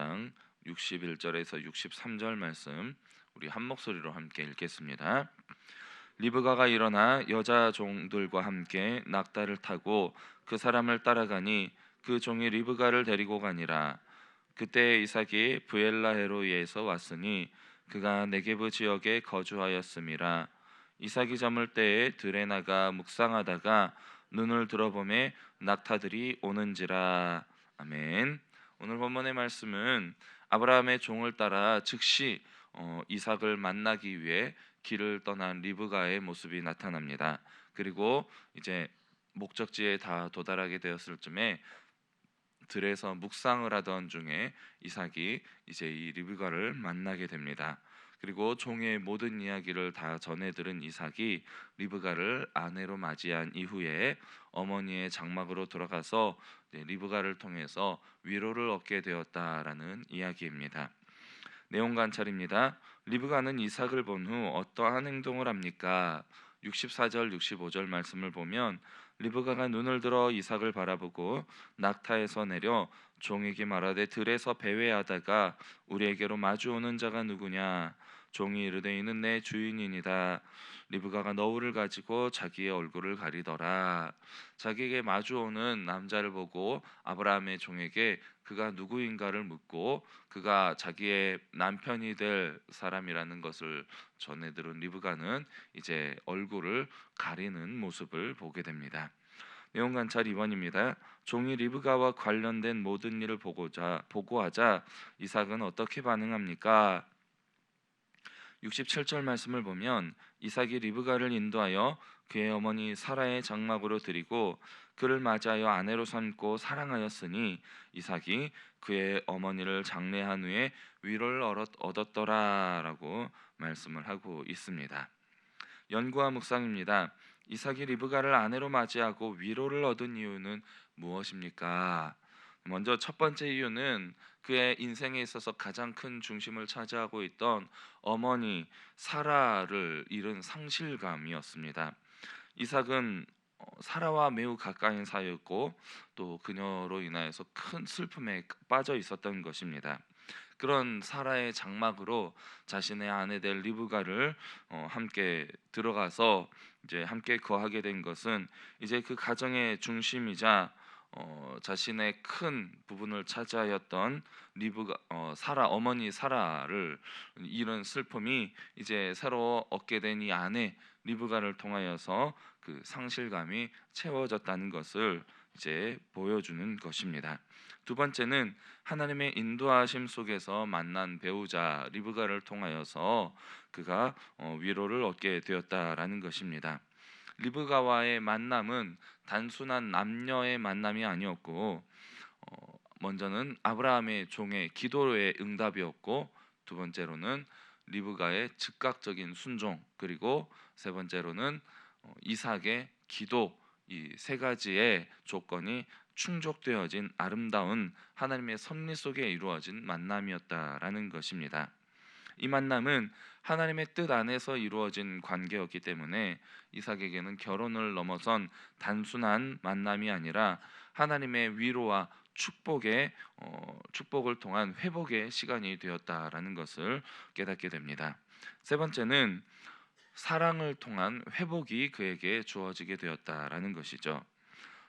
장 61절에서 63절 말씀 우리 한 목소리로 함께 읽겠습니다. 리브가가 일어나 여자 종들과 함께 낙타를 타고 그 사람을 따라가니 그 종이 리브가를 데리고 가니라. 그때 이삭이 브엘라헤로이에서 왔으니 그가 네게브 지역에 거주하였음이라. 이삭이 저물 때에 들에 나가 묵상하다가 눈을 들어보매 낙타들이 오는지라. 아멘. 오늘 본문의 말씀은 아브라함의 종을 따라 즉시 이삭을 만나기 위해 길을 떠난 리브가의 모습이 나타납니다. 그리고 이제 목적지에 다 도달하게 되었을 쯤에 들에서 묵상을 하던 중에 이삭이 이제 이 리브가를 만나게 됩니다. 그리고 종의 모든 이야기를 다 전해 들은 이삭이 리브가를 아내로 맞이한 이후에 어머니의 장막으로 돌아가서 리브가를 통해서 위로를 얻게 되었다라는 이야기입니다. 내용 관찰입니다. 리브가는 이삭을 본 후 어떠한 행동을 합니까? 64절 65절 말씀을 보면 리브가가 눈을 들어 이삭을 바라보고 낙타에서 내려 종에게 말하되 들에서 배회하다가 우리에게로 마주오는 자가 누구냐? 종이 이르되 이는 내 주인이니이다. 리브가가 너울을 가지고 자기의 얼굴을 가리더라. 자기에게 마주오는 남자를 보고 아브라함의 종에게 그가 누구인가를 묻고 그가 자기의 남편이 될 사람이라는 것을 전해 들은 리브가는 이제 얼굴을 가리는 모습을 보게 됩니다. 내용 관찰 2번입니다. 종이 리브가와 관련된 모든 일을 보고하자 이삭은 어떻게 반응합니까? 67절 말씀을 보면 이삭이 리브가를 인도하여 그의 어머니 사라의 장막으로 들이고 그를 맞이하여 아내로 삼고 사랑하였으니 이삭이 그의 어머니를 장례한 후에 위로를 얻었더라라고 말씀을 하고 있습니다. 연구와 묵상입니다. 이삭이 리브가를 아내로 맞이하고 위로를 얻은 이유는 무엇입니까? 먼저 첫 번째 이유는 그의 인생에 있어서 가장 큰 중심을 차지하고 있던 어머니 사라를 잃은 상실감이었습니다. 이삭은 사라와 매우 가까운 사이였고 또 그녀로 인하여서 큰 슬픔에 빠져 있었던 것입니다. 그런 사라의 장막으로 자신의 아내 될 리브가를 함께 들어가서 이제 함께 거하게 된 것은 이제 그 가정의 중심이자 자신의 큰 부분을 차지하였던 리브가 사라 어머니 사라를 잃은 슬픔이 이제 새로 얻게 된 이 아내 리브가를 통하여서 그 상실감이 채워졌다는 것을 이제 보여주는 것입니다. 두 번째는 하나님의 인도하심 속에서 만난 배우자 리브가를 통하여서 그가 위로를 얻게 되었다라는 것입니다. 리브가와의 만남은 단순한 남녀의 만남이 아니었고 먼저는 아브라함의 종의 기도의 응답이었고 두 번째로는 리브가의 즉각적인 순종 그리고 세 번째로는 이삭의 기도 이 세 가지의 조건이 충족되어진 아름다운 하나님의 섭리 속에 이루어진 만남이었다라는 것입니다. 이 만남은 하나님의 뜻 안에서 이루어진 관계였기 때문에 이삭에게는 결혼을 넘어선 단순한 만남이 아니라 하나님의 위로와 축복을 통한 회복의 시간이 되었다라는 것을 깨닫게 됩니다. 세 번째는 사랑을 통한 회복이 그에게 주어지게 되었다라는 것이죠.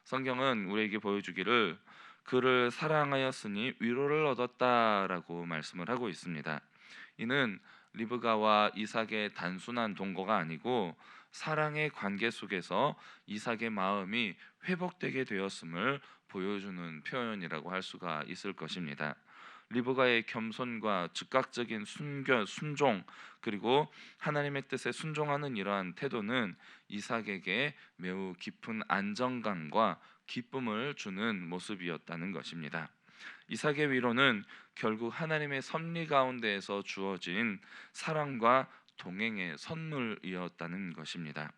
성경은 우리에게 보여주기를 그를 사랑하였으니 위로를 얻었다라고 말씀을 하고 있습니다. 이는 리브가와 이삭의 단순한 동거가 아니고 사랑의 관계 속에서 이삭의 마음이 회복되게 되었음을 보여주는 표현이라고 할 수가 있을 것입니다. 리브가의 겸손과 즉각적인 순종 그리고 하나님의 뜻에 순종하는 이러한 태도는 이삭에게 매우 깊은 안정감과 기쁨을 주는 모습이었다는 것입니다. 이삭의 위로는 결국 하나님의 섭리 가운데에서 주어진 사랑과 동행의 선물이었다는 것입니다.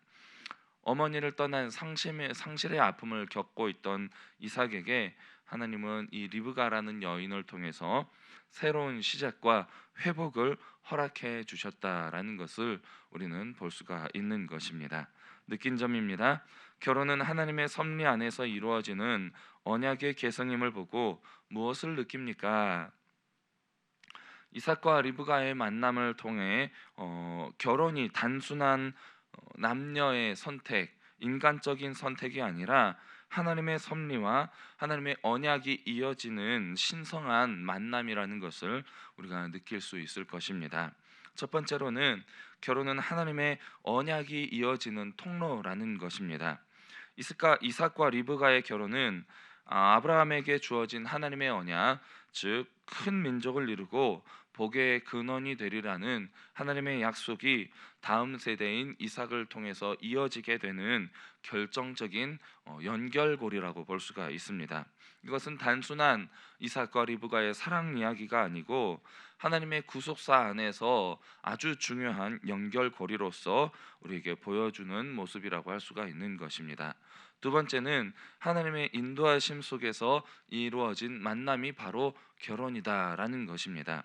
어머니를 떠난 상실의 아픔을 겪고 있던 이삭에게 하나님은 이 리브가라는 여인을 통해서 새로운 시작과 회복을 허락해 주셨다라는 것을 우리는 볼 수가 있는 것입니다. 느낀 점입니다. 결혼은 하나님의 섭리 안에서 이루어지는 언약의 계성임을 보고 무엇을 느낍니까? 이삭과 리브가의 만남을 통해 결혼이 단순한 남녀의 선택, 인간적인 선택이 아니라 하나님의 섭리와 하나님의 언약이 이어지는 신성한 만남이라는 것을 우리가 느낄 수 있을 것입니다. 첫 번째로는 결혼은 하나님의 언약이 이어지는 통로라는 것입니다. 이삭과 리브가의 결혼은 아브라함에게 주어진 하나님의 언약, 즉 큰 민족을 이루고 복의 근원이 되리라는 하나님의 약속이 다음 세대인 이삭을 통해서 이어지게 되는 결정적인 연결고리라고 볼 수가 있습니다. 이것은 단순한 이삭과 리브가의 사랑 이야기가 아니고 하나님의 구속사 안에서 아주 중요한 연결고리로서 우리에게 보여주는 모습이라고 할 수가 있는 것입니다. 두 번째는 하나님의 인도하심 속에서 이루어진 만남이 바로 결혼이다라는 것입니다.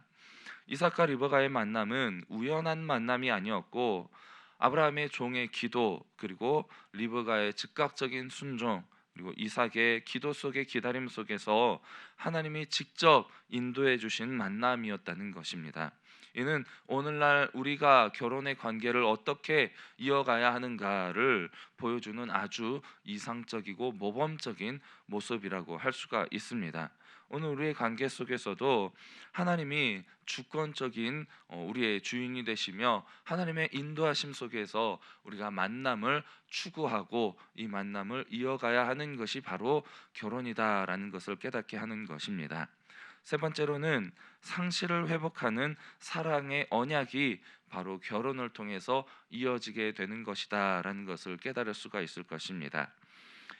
이삭과 리브가의 만남은 우연한 만남이 아니었고 아브라함의 종의 기도, 그리고 리브가의 즉각적인 순종, 그리고 이삭의 기도 속의 기다림 속에서 하나님이 직접 인도해 주신 만남이었다는 것입니다. 이는 오늘날 우리가 결혼의 관계를 어떻게 이어가야 하는가를 보여주는 아주 이상적이고 모범적인 모습이라고 할 수가 있습니다. 오늘 우리의 관계 속에서도 하나님이 주권적인 우리의 주인이 되시며 하나님의 인도하심 속에서 우리가 만남을 추구하고 이 만남을 이어가야 하는 것이 바로 결혼이다라는 것을 깨닫게 하는 것입니다. 세 번째로는 상실을 회복하는 사랑의 언약이 바로 결혼을 통해서 이어지게 되는 것이다라는 것을 깨달을 수가 있을 것입니다.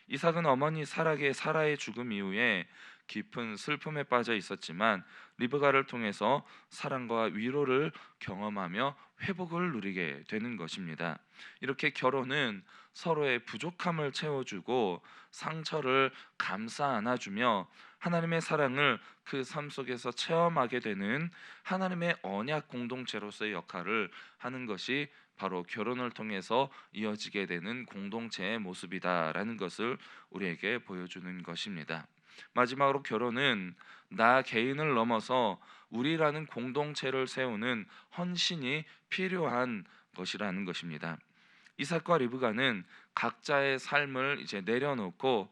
이삭은 어머니 사라의 죽음 이후에 깊은 슬픔에 빠져 있었지만 리브가를 통해서 사랑과 위로를 경험하며 회복을 누리게 되는 것입니다. 이렇게 결혼은 서로의 부족함을 채워주고 상처를 감싸 안아주며 하나님의 사랑을 그 삶 속에서 체험하게 되는 하나님의 언약 공동체로서의 역할을 하는 것이 바로 결혼을 통해서 이어지게 되는 공동체의 모습이다라는 것을 우리에게 보여주는 것입니다. 마지막으로 결혼은 나 개인을 넘어서 우리라는 공동체를 세우는 헌신이 필요한 것이라는 것입니다. 이삭과 리브가는 각자의 삶을 이제 내려놓고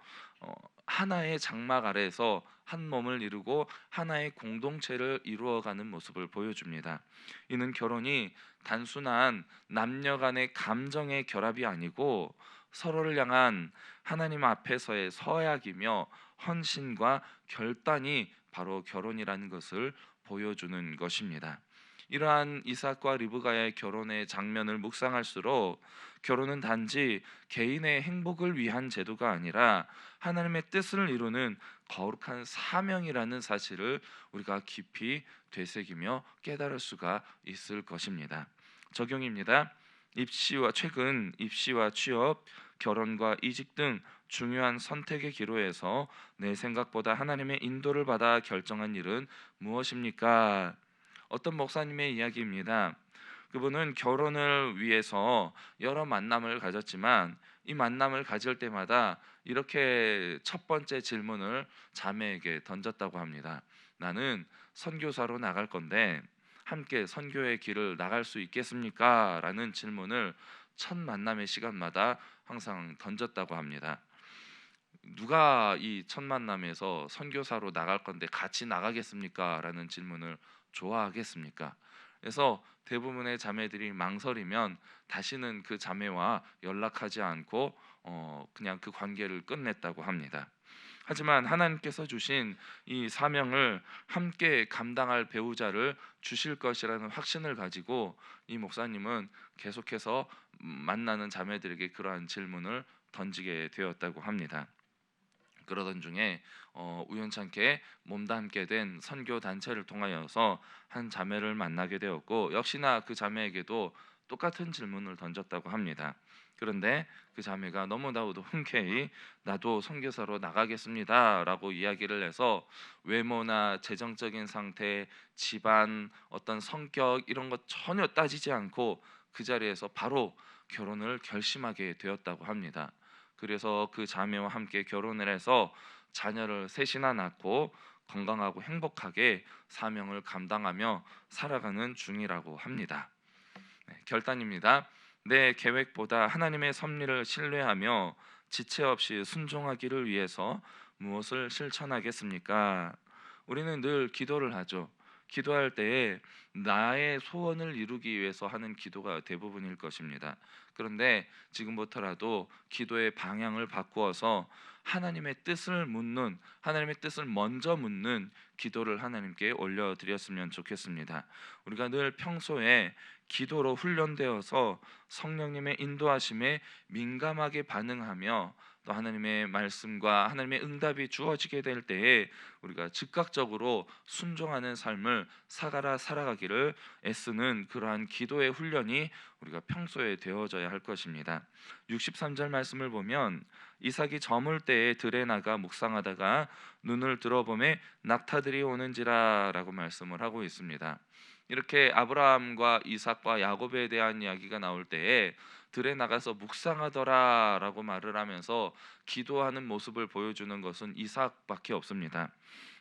하나의 장막 아래에서 한 몸을 이루고 하나의 공동체를 이루어가는 모습을 보여줍니다. 이는 결혼이 단순한 남녀 간의 감정의 결합이 아니고 서로를 향한 하나님 앞에서의 서약이며 헌신과 결단이 바로 결혼이라는 것을 보여주는 것입니다. 이러한 이삭과 리브가의 결혼의 장면을 묵상할수록 결혼은 단지 개인의 행복을 위한 제도가 아니라 하나님의 뜻을 이루는 거룩한 사명이라는 사실을 우리가 깊이 되새기며 깨달을 수가 있을 것입니다. 적용입니다. 최근 입시와 취업, 결혼과 이직 등 중요한 선택의 기로에서 내 생각보다 하나님의 인도를 받아 결정한 일은 무엇입니까? 어떤 목사님의 이야기입니다. 그분은 결혼을 위해서 여러 만남을 가졌지만 이 만남을 가질 때마다 이렇게 첫 번째 질문을 자매에게 던졌다고 합니다. 나는 선교사로 나갈 건데 함께 선교의 길을 나갈 수 있겠습니까? 라는 질문을 첫 만남의 시간마다 항상 던졌다고 합니다. 누가 이 첫 만남에서 선교사로 나갈 건데 같이 나가겠습니까? 라는 질문을 좋아하겠습니까? 그래서 대부분의 자매들이 망설이면 다시는 그 자매와 연락하지 않고 그냥 그 관계를 끝냈다고 합니다. 하지만 하나님께서 주신 이 사명을 함께 감당할 배우자를 주실 것이라는 확신을 가지고 이 목사님은 계속해서 만나는 자매들에게 그러한 질문을 던지게 되었다고 합니다. 그러던 중에 우연찮게 몸담게 된 선교 단체를 통하여서 한 자매를 만나게 되었고 역시나 그 자매에게도 똑같은 질문을 던졌다고 합니다. 그런데 그 자매가 너무나도 흔쾌히 나도 선교사로 나가겠습니다라고 이야기를 해서 외모나 재정적인 상태, 집안, 어떤 성격 이런 것 전혀 따지지 않고 그 자리에서 바로 결혼을 결심하게 되었다고 합니다. 그래서 그 자매와 함께 결혼을 해서 자녀를 셋이나 낳고 건강하고 행복하게 사명을 감당하며 살아가는 중이라고 합니다. 결단입니다. 내 계획보다 하나님의 섭리를 신뢰하며 지체 없이 순종하기를 위해서 무엇을 실천하겠습니까? 우리는 늘 기도를 하죠. 기도할 때에 나의 소원을 이루기 위해서 하는 기도가 대부분일 것입니다. 그런데 지금부터라도 기도의 방향을 바꾸어서 하나님의 뜻을 묻는, 하나님의 뜻을 먼저 묻는 기도를 하나님께 올려드렸으면 좋겠습니다. 우리가 늘 평소에 기도로 훈련되어서 성령님의 인도하심에 민감하게 반응하며 또 하나님의 말씀과 하나님의 응답이 주어지게 될 때에 우리가 즉각적으로 순종하는 삶을 살아가기를 애쓰는 그러한 기도의 훈련이 우리가 평소에 되어져야 할 것입니다. 63절 말씀을 보면 이삭이 저물 때에 들에 나가 묵상하다가 눈을 들어보매 낙타들이 오는지라 라고 말씀을 하고 있습니다. 이렇게 아브라함과 이삭과 야곱에 대한 이야기가 나올 때에 들에 나가서 묵상하더라 라고 말을 하면서 기도하는 모습을 보여주는 것은 이삭밖에 없습니다.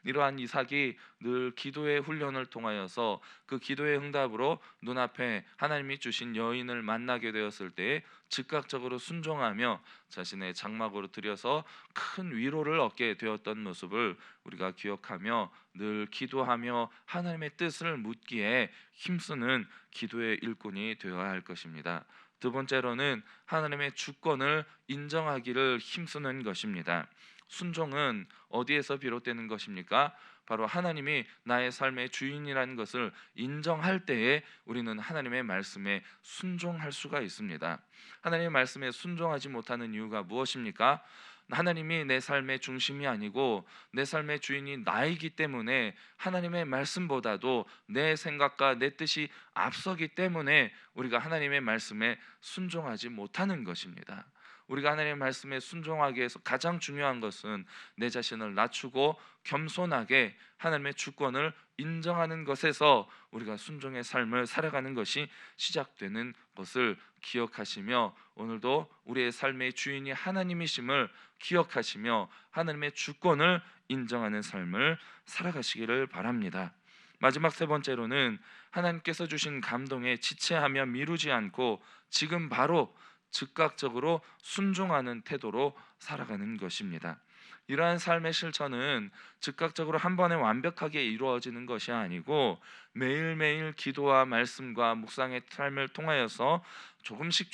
이러한 이삭이 늘 기도의 훈련을 통하여서 그 기도의 응답으로 눈앞에 하나님이 주신 여인을 만나게 되었을 때 즉각적으로 순종하며 자신의 장막으로 들여서 큰 위로를 얻게 되었던 모습을 우리가 기억하며 늘 기도하며 하나님의 뜻을 묻기에 힘쓰는 기도의 일꾼이 되어야 할 것입니다. 두 번째로는 하나님의 주권을 인정하기를 힘쓰는 것입니다. 순종은 어디에서 비롯되는 것입니까? 바로 하나님이 나의 삶의 주인이라는 것을 인정할 때에 우리는 하나님의 말씀에 순종할 수가 있습니다. 하나님의 말씀에 순종하지 못하는 이유가 무엇입니까? 하나님이 내 삶의 중심이 아니고 내 삶의 주인이 나이기 때문에 하나님의 말씀보다도 내 생각과 내 뜻이 앞서기 때문에 우리가 하나님의 말씀에 순종하지 못하는 것입니다. 우리가 하나님의 말씀에 순종하기 위해서 가장 중요한 것은 내 자신을 낮추고 겸손하게 하나님의 주권을 인정하는 것에서 우리가 순종의 삶을 살아가는 것이 시작되는 것을 기억하시며 오늘도 우리의 삶의 주인이 하나님이심을 기억하시며 하나님의 주권을 인정하는 삶을 살아가시기를 바랍니다. 마지막 세 번째로는 하나님께서 주신 감동에 지체하며 미루지 않고 지금 바로 즉각적으로 순종하는 태도로 살아가는 것입니다. 이러한 삶의 실천은 즉각적으로 한 번에 완벽하게 이루어지는 것이 아니고 매일매일 기도와 말씀과 묵상의 삶을 통하여서 조금씩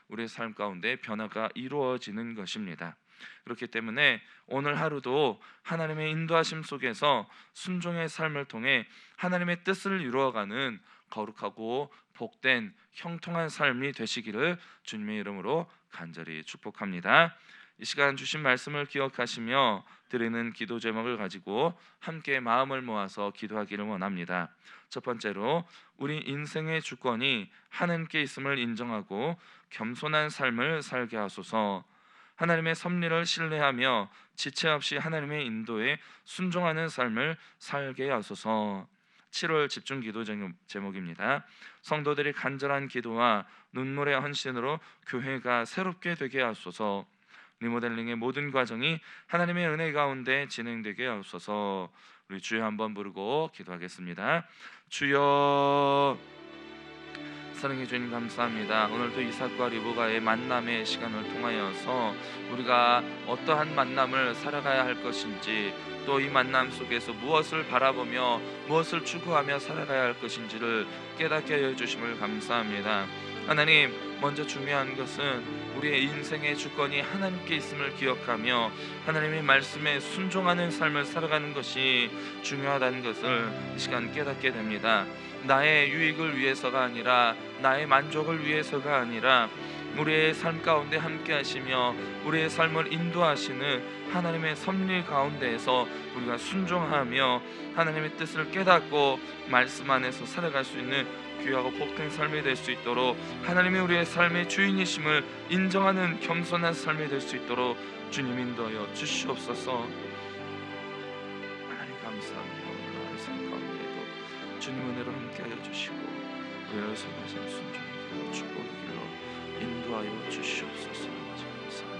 우리의 삶 가운데 변화가 이루어지는 것입니다. 그렇기 때문에 오늘 하루도 하나님의 인도하심 속에서 순종의 삶을 통해 하나님의 뜻을 이루어가는 거룩하고 복된 형통한 삶이 되시기를 주님의 이름으로 간절히 축복합니다. 이 시간 주신 말씀을 기억하시며 드리는 기도 제목을 가지고 함께 마음을 모아서 기도하기를 원합니다. 첫 번째로 우리 인생의 주권이 하나님께 있음을 인정하고 겸손한 삶을 살게 하소서. 하나님의 섭리를 신뢰하며 지체 없이 하나님의 인도에 순종하는 삶을 살게 하소서. 7월 집중 기도 제목입니다. 성도들이 간절한 기도와 눈물의 헌신으로 교회가 새롭게 되게 하소서. 리모델링의 모든 과정이 하나님의 은혜 가운데 진행되게 하소서. 우리 주여 한번 부르고 기도하겠습니다. 주여, 사랑해 주님 감사합니다. 오늘도 이삭과 리브가의 만남의 시간을 통하여서 우리가 어떠한 만남을 살아가야 할 것인지 또 이 만남 속에서 무엇을 바라보며 무엇을 추구하며 살아가야 할 것인지를 깨닫게 하여 주심을 감사합니다. 하나님, 먼저 중요한 것은 우리의 인생의 주권이 하나님께 있음을 기억하며 하나님의 말씀에 순종하는 삶을 살아가는 것이 중요하다는 것을 이 시간 깨닫게 됩니다. 나의 유익을 위해서가 아니라 나의 만족을 위해서가 아니라 우리의 삶 가운데 함께 하시며 우리의 삶을 인도하시는 하나님의 섭리 가운데에서 우리가 순종하며 하나님의 뜻을 깨닫고 말씀 안에서 살아갈 수 있는 귀하고 복된 삶이 될 수 있도록 하나님이 우리의 삶의 주인이심을 인정하는 겸손한 삶이 될 수 있도록 주님 인도하여 주시옵소서. 하나님 감사합니다. 오늘 삶 가운데도 주님 은혜로 함께하여 주시고 우리를 선하신 순종의 길로 축복의 길로 인도하여 주시옵소서. 감사합니다.